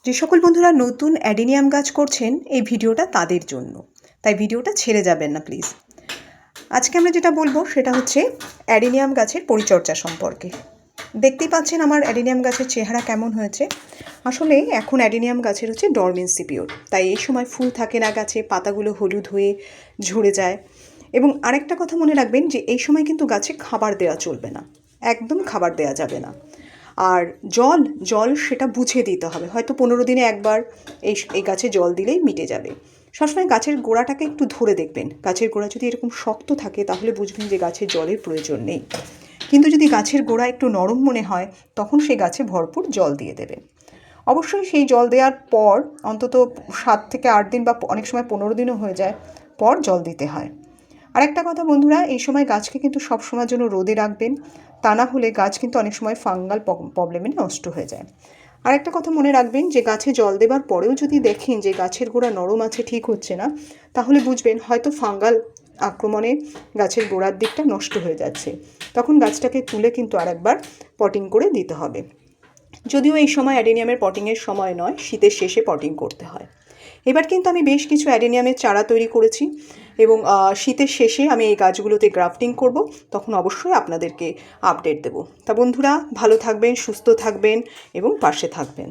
যে সকল বন্ধুরা নতুন অ্যাডেনিয়াম গাছ করছেন এই ভিডিওটা তাদের জন্য, তাই ভিডিওটা ছেড়ে যাবেন না প্লিজ। আজকে আমরা যেটা বলবো সেটা হচ্ছে অ্যাডেনিয়াম গাছের পরিচর্যা সম্পর্কে। দেখতেই পাচ্ছেন আমার অ্যাডেনিয়াম গাছের চেহারা কেমন হয়েছে। আসলে এখন অ্যাডেনিয়াম গাছের হচ্ছে ডরমেন্সি পিরিয়ড, তাই এই সময় ফুল থাকে না গাছে, পাতাগুলো হলুদ হয়ে ঝরে যায়। এবং আরেকটা কথা মনে রাখবেন যে এই সময় কিন্তু গাছে খাবার দেওয়া চলবে না, একদম খাবার দেওয়া যাবে না। আর জল সেটা বুঝে দিতে হবে, হয়তো 15 দিনে একবার এই গাছে জল দিলেই মিটে যাবে। সবসময় গাছের গোড়াটাকে একটু ধরে দেখবেন, গাছের গোড়া যদি এরকম শক্ত থাকে তাহলে বুঝবেন যে গাছের জলের প্রয়োজন নেই। কিন্তু যদি গাছের গোড়া একটু নরম মনে হয় তখন সেই গাছে ভরপুর জল দিয়ে দেবেন। অবশ্যই সেই জল দেওয়ার পর অন্তত 7 থেকে 8 দিন বা অনেক সময় 15 দিনও হয়ে যায় পর জল দিতে হয়। আরেকটা কথা বন্ধুরা, এই সময় গাছকে কিন্তু সব সময়ের জন্য রোদে রাখবেন, তা না হলে গাছ কিন্তু অনেক সময় ফাঙ্গাল প্রবলেমে নষ্ট হয়ে যায়। আরেকটা কথা মনে রাখবেন যে গাছে জল দেবার পরেও যদি দেখেন যে গাছের গোড়া নরম আছে, ঠিক হচ্ছে না, তাহলে বুঝবেন হয়তো ফাঙ্গাল আক্রমণে গাছের গোড়ার দিকটা নষ্ট হয়ে যাচ্ছে। তখন গাছটাকে তুলে কিন্তু আরেকবার পটিং করে দিতে হবে। যদিও এই সময় অ্যাডেনিয়ামের পটিংয়ের সময় নয়, শীতের শেষে পটিং করতে হয়। এবার কিন্তু আমি বেশ কিছু অ্যাডেনিয়ামের চারা তৈরি করেছি এবং শীতের শেষে আমি এই গাছগুলোতে গ্রাফটিং করব, তখন অবশ্যই আপনাদেরকে আপডেট দেব। তা বন্ধুরা, ভালো থাকবেন, সুস্থ থাকবেন এবং পাশে থাকবেন।